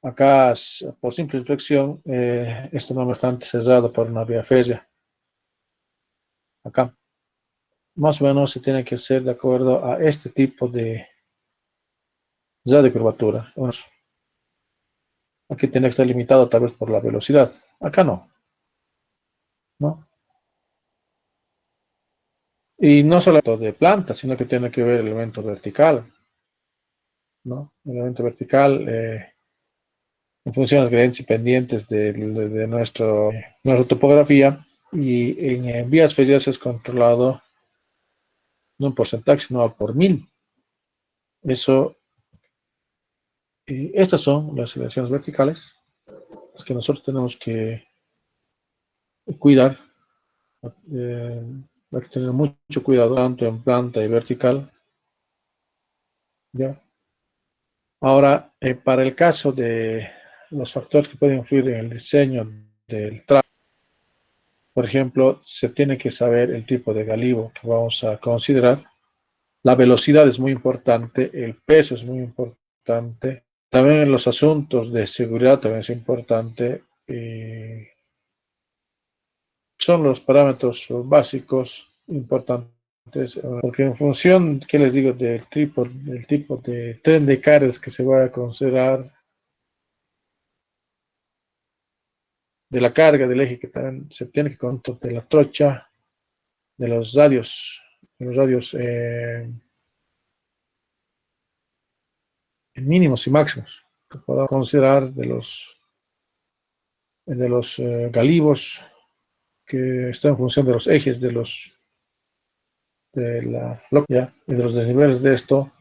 Acá, por simple inspección, este nombre está cerrado por una vía férrea. Acá, más o menos se tiene que hacer de acuerdo a este tipo de curvatura. Bueno, aquí tiene que estar limitado tal vez por la velocidad. Acá no, ¿no? Y no solo de planta, sino que tiene que ver el elemento vertical, ¿no? El elemento vertical, en función de las gradientes y pendientes de nuestra topografía, y en vías ferias es controlado no en porcentaje, sino por 1000. Eso, estas son las elevaciones verticales, las que nosotros tenemos que cuidar. Eh, hay que tener mucho cuidado, tanto en planta y vertical. ¿Ya? Ahora, para el caso de los factores que pueden influir en el diseño del trazo, por ejemplo, se tiene que saber el tipo de galivo que vamos a considerar. La velocidad es muy importante, el peso es muy importante. También los asuntos de seguridad también es importante. Son los parámetros básicos importantes, porque en función, ¿qué les digo?, del tipo de tren de cargas que se va a considerar, de la carga del eje que también se tiene que contar, de la trocha, de los radios mínimos y máximos que podamos considerar, de los galivos, que está en función de los ejes de la bloquea y de los desniveles de esto.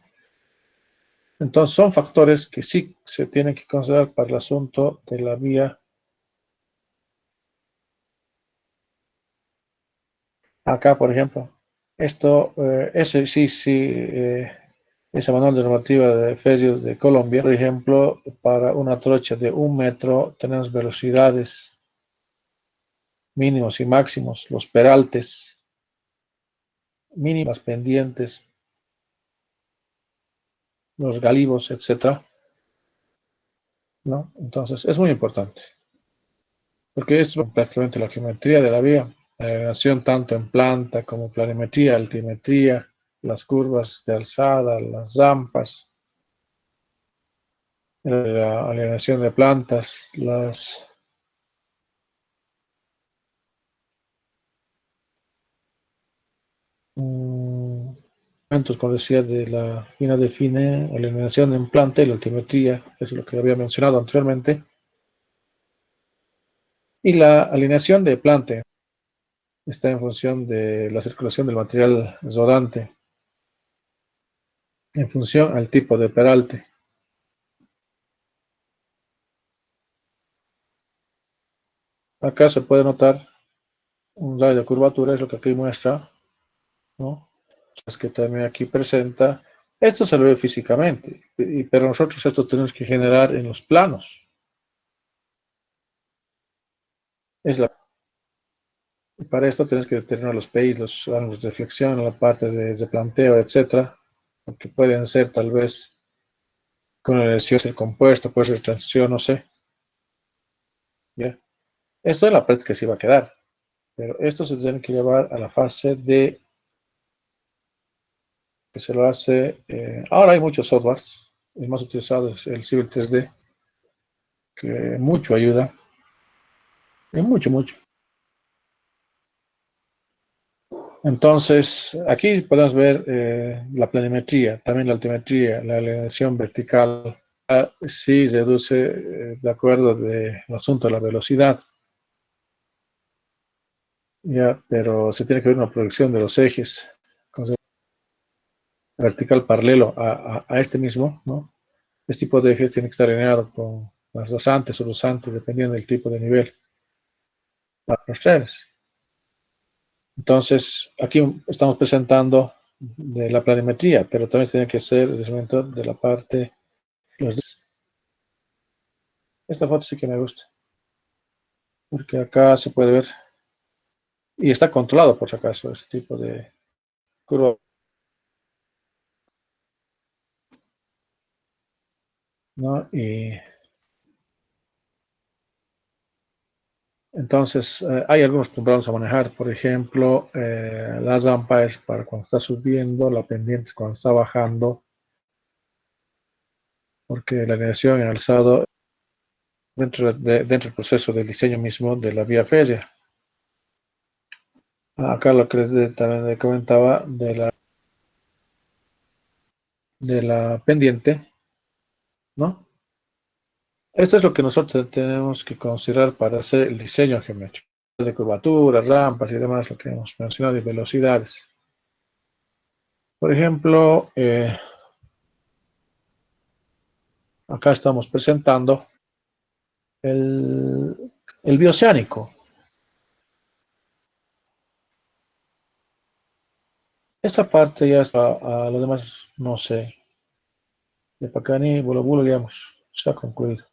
Entonces son factores que sí se tienen que considerar para el asunto de la vía. Acá, por ejemplo, ese esa manual de normativa de FESIOS de Colombia, por ejemplo, para una trocha de 1 metro tenemos velocidades mínimos y máximos, los peraltes, mínimas pendientes, los galivos, etcétera, ¿no? Entonces, es muy importante, porque esto es prácticamente la geometría de la vía, la elevación tanto en planta como planimetría, altimetría, las curvas de alzada, las rampas, la alineación de plantas, las como decía, de la FINA define alineación en planta y la altimetría, es lo que había mencionado anteriormente. Y la alineación de planta está en función de la circulación del material rodante, en función al tipo de peralte. Acá se puede notar un radio de curvatura, es lo que aquí muestra, ¿no? Es que también aquí presenta. Esto se lo ve físicamente, pero nosotros esto tenemos que generar en los planos. Para esto tienes que determinar los PI, los ángulos de flexión, la parte de planteo, etcétera, porque pueden ser tal vez con la elección del compuesto, puede ser transición, no sé. ¿Ya? Esto en la práctica sí va a quedar, pero esto se tiene que llevar a la fase de que se lo hace. Ahora hay muchos softwares, el más utilizado es el Civil 3D, que mucho ayuda, y mucho. Entonces, aquí podemos ver la planimetría, también la altimetría, la alineación vertical. Sí reduce de acuerdo del asunto de la velocidad, ya, pero se tiene que ver una proyección de los ejes, vertical paralelo a este mismo, ¿no? Este tipo de ejes tiene que estar alineado con las dosantes o dosantes, dependiendo del tipo de nivel para los trenes. Entonces, aquí estamos presentando de la planimetría, pero también tiene que ser el descubrimiento de la parte. Esta foto sí que me gusta, porque acá se puede ver, y está controlado por si acaso, ese tipo de curva, ¿no? Y Entonces, hay algunos puntos a manejar. Por ejemplo, la rampa es para cuando está subiendo, la pendiente es cuando está bajando, porque la alineación y alzado dentro del proceso del diseño mismo de la vía férrea. Acá lo que también le comentaba de la pendiente, ¿no? Esto es lo que nosotros tenemos que considerar para hacer el diseño geométrico, de curvaturas, rampas y demás, lo que hemos mencionado, y velocidades. Por ejemplo, acá estamos presentando el bioceánico. Esta parte ya está, a lo demás no sé. De Pacani, Bolo Bolo, digamos, se ha concluido.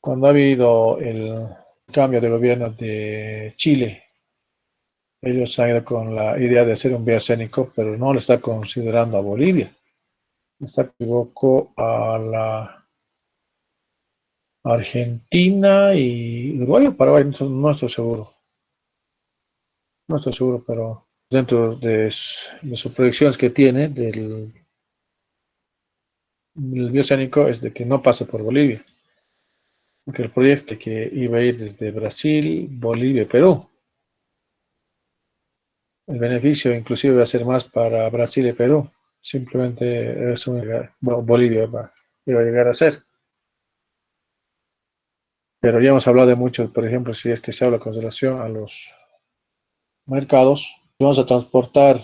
Cuando ha habido el cambio de gobierno de Chile, ellos han ido con la idea de hacer un bioceánico, pero no le está considerando a Bolivia. Está equivoco a la Argentina y Uruguay o Paraguay, no estoy seguro. No estoy seguro, pero dentro de sus proyecciones que tiene del bioceánico es de que no pase por Bolivia. Porque el proyecto que iba a ir desde Brasil, Bolivia y Perú. El beneficio inclusive va a ser más para Brasil y Perú. Simplemente eso Bolivia iba a llegar a ser. Pero ya hemos hablado de mucho, por ejemplo, si es que se habla con relación a los mercados, vamos a transportar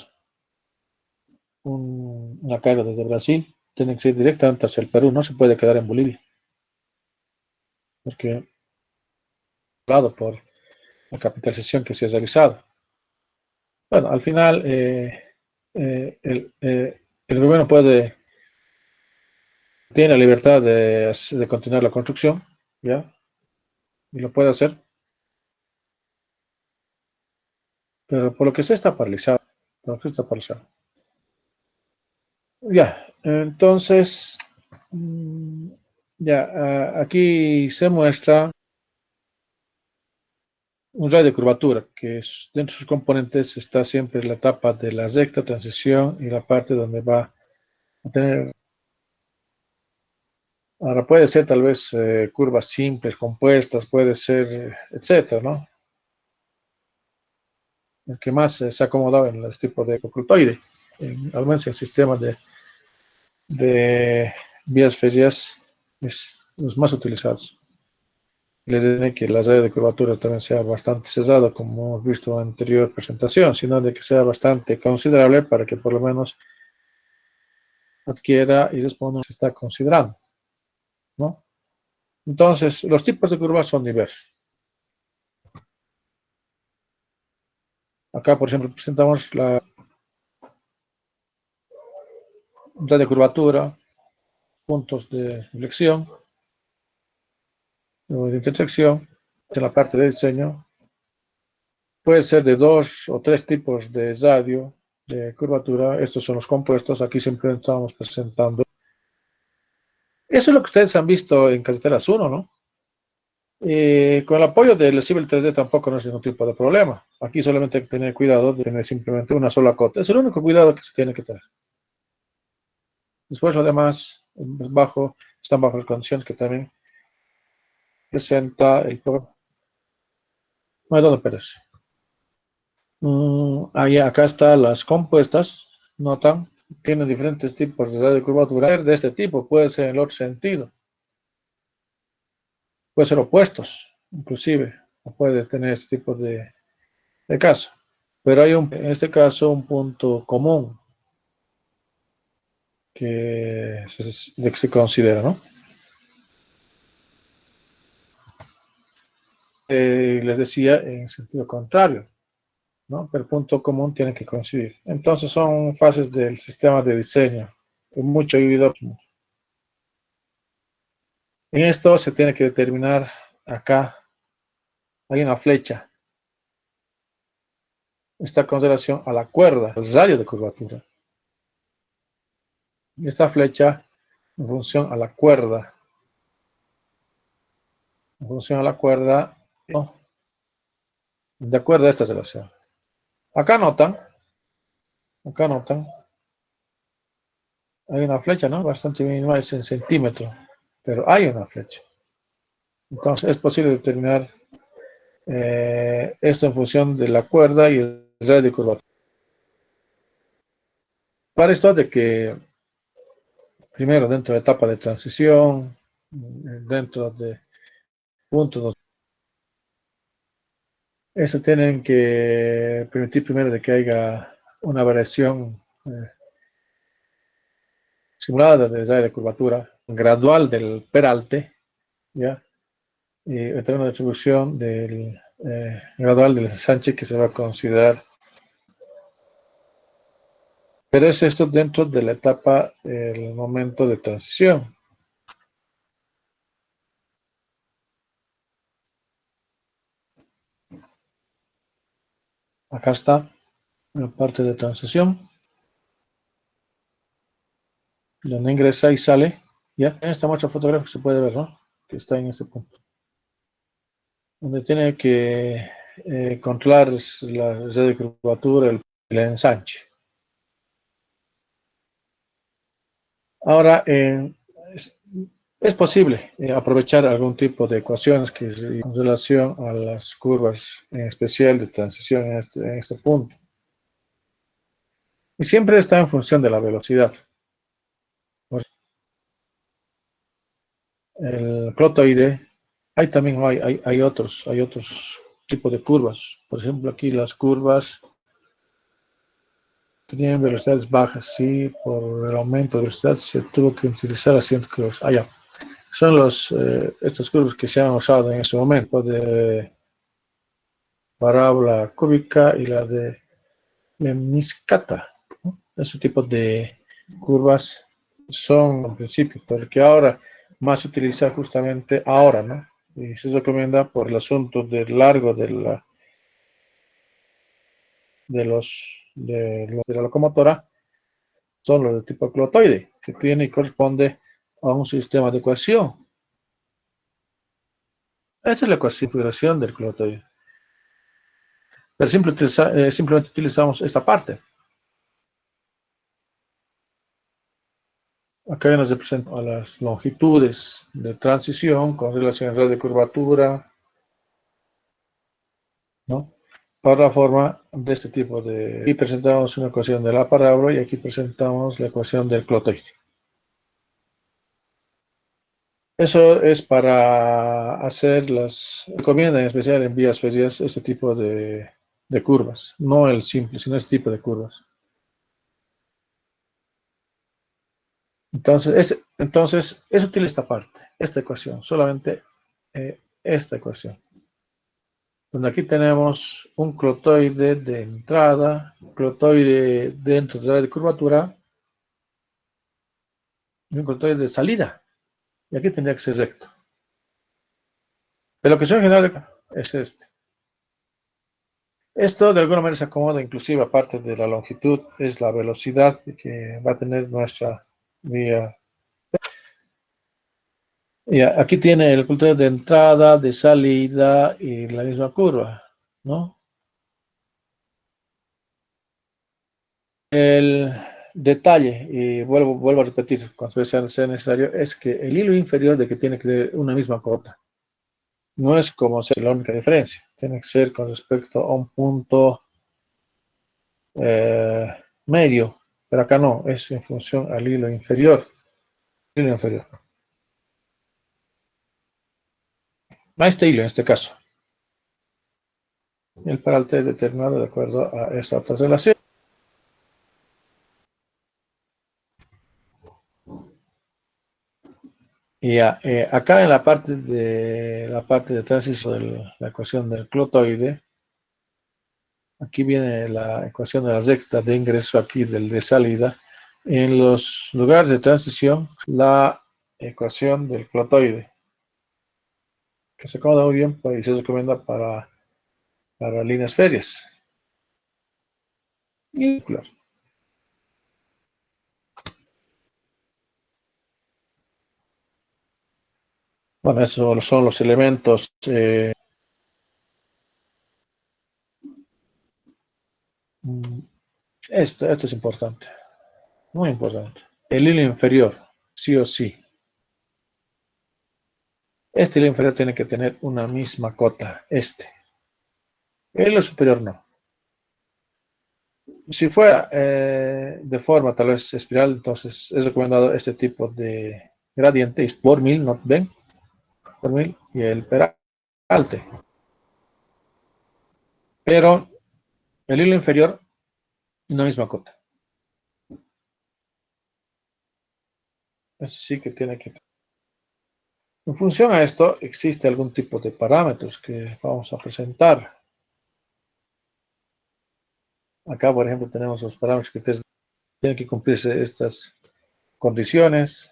una carga desde Brasil, tiene que ser directamente hacia el Perú, no se puede quedar en Bolivia, porque hablado por la capitalización que se ha realizado. Bueno, al final el gobierno tiene la libertad de continuar la construcción, ¿ya? Y lo puede hacer, pero por lo que se está paralizado, por lo que está paralizado. Ya, entonces, ya, aquí se muestra un radio de curvatura, que es, dentro de sus componentes está siempre la etapa de la recta, transición y la parte donde va a tener, ahora puede ser tal vez curvas simples, compuestas, puede ser, etcétera, ¿no? El que más se ha acomodado en los tipos de ocultoide, al menos en sistemas de vías férreas, es los más utilizados. Le diré que la red de curvatura también sea bastante cerrada, como hemos visto en la anterior presentación, sino de que sea bastante considerable para que por lo menos adquiera y responda a lo que se está considerando, ¿no? Entonces, los tipos de curvas son diversos. Acá, por ejemplo, presentamos la red de curvatura, puntos de inflexión o de intersección. En la parte de diseño puede ser de 2 o 3 tipos de radio de curvatura. Estos son los compuestos. Aquí siempre estamos presentando. Eso es lo que ustedes han visto en Caseteras 1, ¿no? Con el apoyo del Civil 3D tampoco no es ningún tipo de problema. Aquí solamente hay que tener cuidado de tener simplemente una sola cota. Es el único cuidado que se tiene que tener. Después, además, están bajo las condiciones que también presenta el programa. No hay dónde perderse. Acá están las compuestas, notan, tienen diferentes tipos de radio de curvatura de este tipo, puede ser en el otro sentido, puede ser opuestos, inclusive, o puede tener este tipo de caso. Pero hay en este caso un punto común que se considera, ¿no? Les decía en sentido contrario, ¿no? Pero el punto común tiene que coincidir. Entonces son fases del sistema de diseño, con mucho individualismo. En esto se tiene que determinar acá, hay una flecha, está con relación a la cuerda, el radio de curvatura. Y esta flecha, en función a la cuerda, en función a la cuerda, ¿no? De acuerdo a esta relación. Acá notan, hay una flecha, ¿no? Bastante mínima, es en centímetros, pero hay una flecha. Entonces es posible determinar esto en función de la cuerda y el radio de curvatura. Para esto de que primero dentro de la etapa de transición, dentro de puntos, eso tienen que permitir primero de que haya una variación simulada del radio de curvatura gradual del peralte, ¿ya? Y tener una distribución del, gradual del ensanche que se va a considerar. Pero es esto dentro de la etapa, el momento de transición. Acá está la parte de transición, donde ingresa y sale. Ya en esta muestra fotográfica se puede ver, ¿no? Que está en este punto. Donde tiene que controlar la red de curvatura, el ensanche. Ahora, es posible aprovechar algún tipo de ecuaciones que en relación a las curvas, en especial de transición en este punto. Y siempre está en función de la velocidad. El clotoide, hay otros tipos de curvas. Por ejemplo, aquí las curvas tienen velocidades bajas, sí, por el aumento de velocidad se tuvo que utilizar asientos curvas. Ya. Son estas curvas que se han usado en este momento, de parábola cúbica y la de lemniscata, ¿no? Ese tipo de curvas son en principio, porque ahora más se utiliza justamente ahora, ¿no? Y se recomienda por el asunto del largo de la locomotora, son los de tipo clotoide, que tiene y corresponde a un sistema de ecuación. Esa es la configuración del clotoide. Pero simplemente utilizamos esta parte. Acá nos representa a las longitudes de transición con relación al radio de curvatura, ¿no? Para la forma de este tipo de... Aquí presentamos una ecuación de la parábola y aquí presentamos la ecuación del clotoide. Eso es para hacer recomienda en especial en vías ferias este tipo de curvas, no el simple, sino este tipo de curvas. Entonces es útil esta parte, esta ecuación, solamente esta ecuación. Donde aquí tenemos un clotoide de entrada, clotoide dentro de la de curvatura y un clotoide de salida. Y aquí tendría que ser recto. Pero lo que son en general es este. Esto de alguna manera se acomoda, inclusive aparte de la longitud, es la velocidad que va a tener nuestra vía. Y aquí tiene el clotoide de entrada, de salida y la misma curva, ¿no? El detalle, y vuelvo a repetir cuando sea necesario, es que el hilo inferior de que tiene que tener una misma cota. No es como ser la única diferencia. Tiene que ser con respecto a un punto eh, medio, pero acá no, es en función al hilo inferior. Hilo inferior. A este hilo en este caso. El peralte es determinado de acuerdo a esta otra relación. Y acá en la parte de transición de la ecuación del clotoide, aquí viene la ecuación de la recta de ingreso, aquí del de salida. En los lugares de transición, la ecuación del clotoide, que se acomoda muy bien y se recomienda para líneas ferias. Y claro. Bueno, esos son los elementos. Mm, esto es importante, muy importante. El hilo inferior, sí o sí. Este hilo inferior tiene que tener una misma cota, este. El hilo superior no. Si fuera de forma tal vez espiral, entonces es recomendado este tipo de gradiente, es por mil, ¿no ven? Por mil y el peralte. Pero el hilo inferior, una misma cota. Eso sí que tiene que. En función a esto, existe algún tipo de parámetros que vamos a presentar. Acá, por ejemplo, tenemos los parámetros que tienen que cumplirse estas condiciones.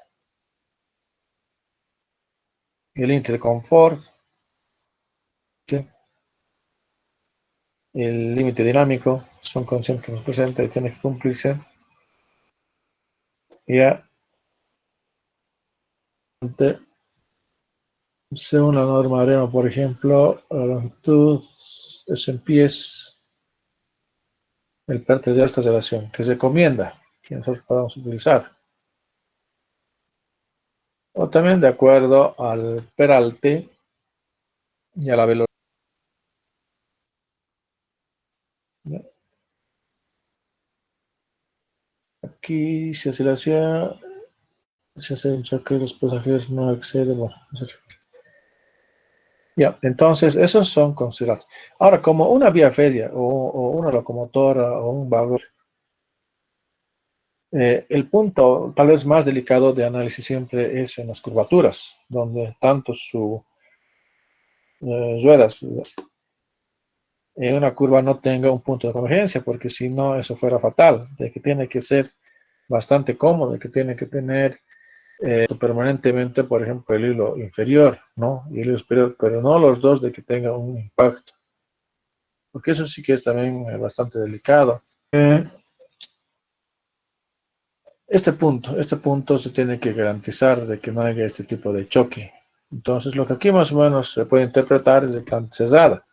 El índice de confort, ¿sí? El límite dinámico, son condiciones que nos presenta y tienen que cumplirse. Y ya, según la norma AREMA, por ejemplo, la longitud es en pies el parte de esta relación, que se recomienda que nosotros podamos utilizar. O también de acuerdo al peralte y a la velocidad. Aquí se hace un choque, los pasajeros no acceden. Bueno, ya, entonces esos son considerados. Ahora, como una vía férrea o una locomotora o un vagón, el punto tal vez más delicado de análisis siempre es en las curvaturas, donde tanto su ruedas en una curva no tenga un punto de convergencia, porque si no, eso fuera fatal, de que tiene que ser bastante cómodo, de que tiene que tener permanentemente, por ejemplo, el hilo inferior, ¿no? Y el hilo superior, pero no los dos de que tenga un impacto, porque eso sí que es también bastante delicado. Este punto se tiene que garantizar de que no haya este tipo de choque. Entonces, lo que aquí más o menos se puede interpretar es de que cerrada.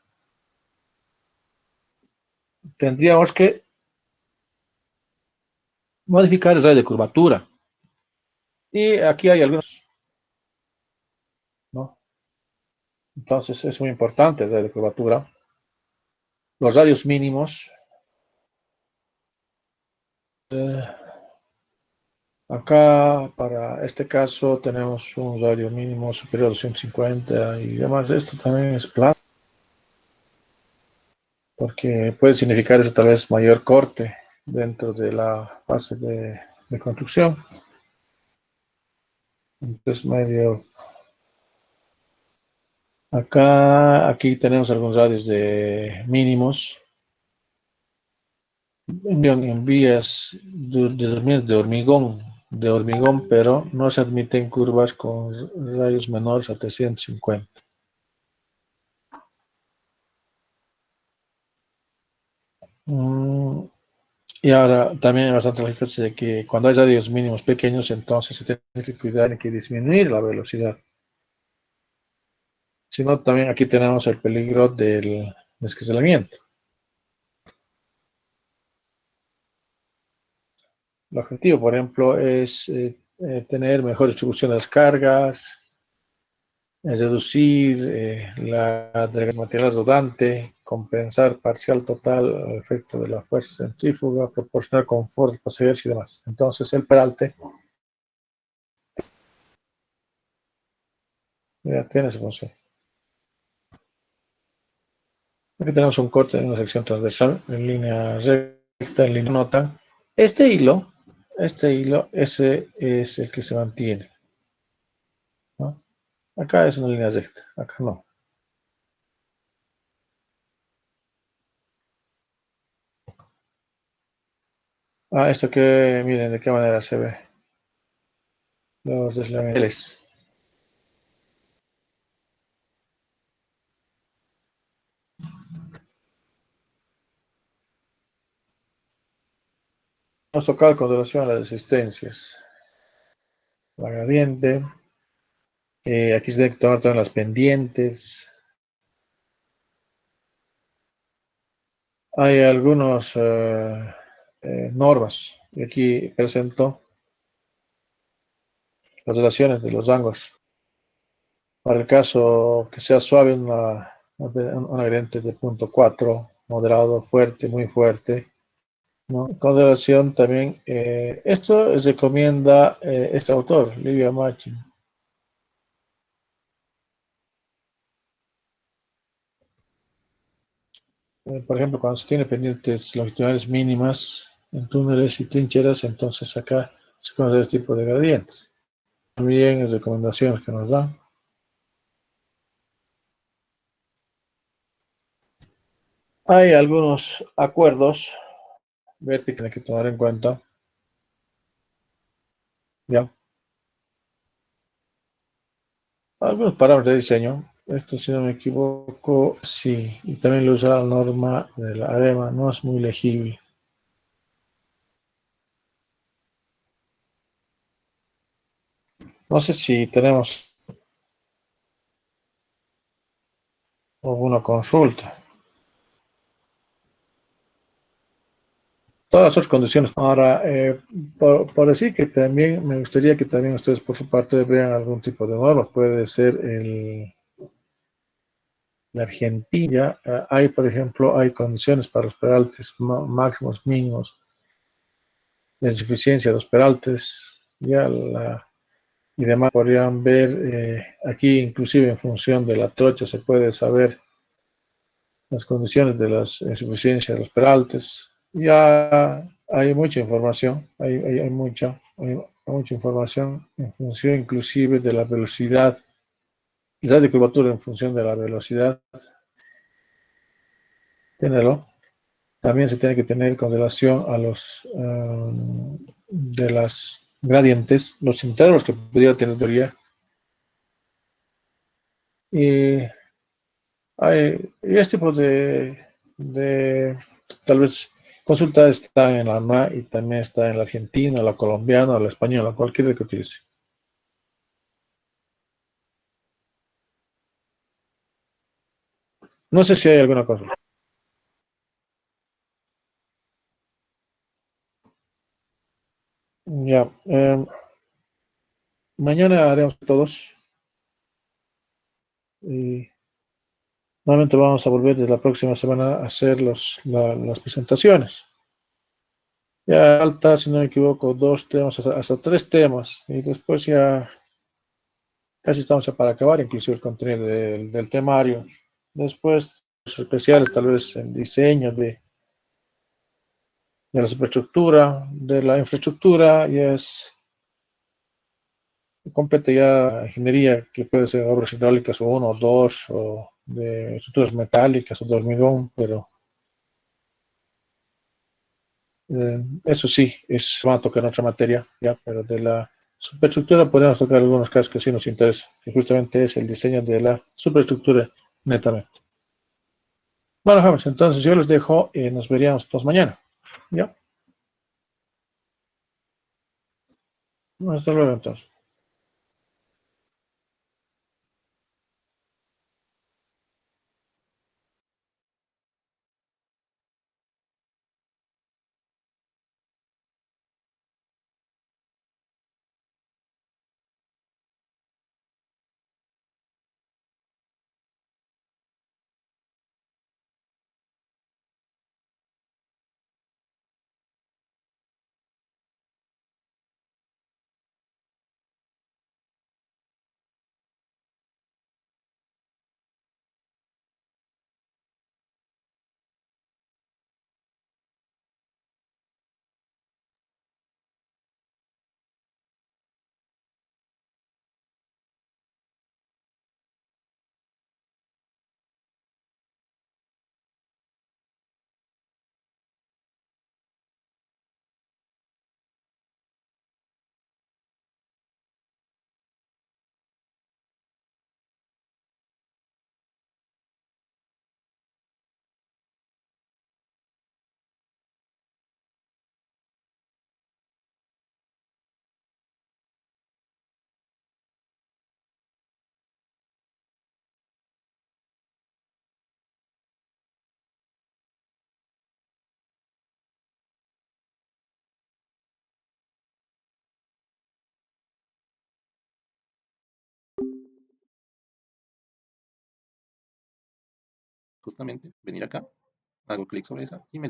Tendríamos que modificar el radio de curvatura. Y aquí hay algunos, ¿no? Entonces, es muy importante el radio de curvatura. Los radios mínimos. Eh, Acá, para este caso, tenemos un radio mínimo superior a 250 y demás. Esto también es plano, porque puede significar eso tal vez mayor corte dentro de la fase de construcción. Entonces, medio. Aquí tenemos algunos radios de mínimos en vías de hormigón, pero no se admiten curvas con radios menores a 350. Mm, Y ahora también es bastante lógico de que cuando hay radios mínimos pequeños, entonces se tiene que cuidar, y que disminuir la velocidad. Si no, también aquí tenemos el peligro del descarrilamiento. El objetivo, por ejemplo, es tener mejor distribución de las cargas, es reducir la de material rodante, compensar parcial total el efecto de la fuerza centrífuga, proporcionar confort a los pasajeros y demás. Entonces, el peralte ya tiene su función. Aquí tenemos un corte en una sección transversal en línea recta, en línea nota. Este hilo, ese es el que se mantiene, ¿no? Acá es una línea recta, acá no. Esto que, miren de qué manera se ve. Los deslamentos. Vamos a tocar con relación a las resistencias. La gradiente. Aquí se tienen que tomar todas las pendientes. Hay algunos normas. Y aquí presento las relaciones de los rangos. Para el caso que sea suave, una gradiente de 0.4, moderado, fuerte, muy fuerte, ¿no? Con relación también, esto recomienda este autor, Livia Martin. Por ejemplo, cuando se tiene pendientes longitudinales mínimas en túneles y trincheras, entonces acá se conoce este tipo de gradientes. También recomendaciones que nos dan. Hay algunos acuerdos verticales que hay que tomar en cuenta. ¿Ya? Algunos parámetros de diseño. Esto, si no me equivoco, sí. Y también lo usa la norma de la AREMA. No es muy legible. No sé si tenemos alguna consulta. Todas sus condiciones. Ahora, por decir que también me gustaría que también ustedes por su parte vean algún tipo de norma. Puede ser la Argentina. Hay, por ejemplo, hay condiciones para los peraltes máximos, mínimos, de insuficiencia de los peraltes. Y demás podrían ver aquí, inclusive en función de la trocha, se puede saber las condiciones de las insuficiencias de los peraltes. Ya hay mucha información, hay mucha información en función inclusive de la velocidad, la de curvatura en función de la velocidad. Ténelo. También se tiene que tener con relación a los de las gradientes, los intervalos que pudiera tener teoría. Y y este tipo de tal vez consulta está en la ANMA y también está en la Argentina, la colombiana, la española, cualquiera que utilice. No sé si hay alguna consulta. Ya, mañana haremos todos y nuevamente vamos a volver desde la próxima semana a hacer las presentaciones. Ya falta, si no me equivoco, dos temas, hasta tres temas y después ya casi estamos para acabar, inclusive el contenido del temario. Después, los especiales, tal vez en diseño de la superestructura, de la infraestructura, y es completa ya ingeniería, que puede ser obras hidráulicas o uno o dos, o de estructuras metálicas o de hormigón, pero eso sí, va a tocar en otra materia, ya, pero de la superestructura podemos tocar algunos casos que sí nos interesan, que justamente es el diseño de la superestructura netamente. Bueno, James, entonces yo les dejo y nos veríamos todos mañana. ¿Ya? Hasta luego entonces. justamente venir acá, hago clic sobre esa y me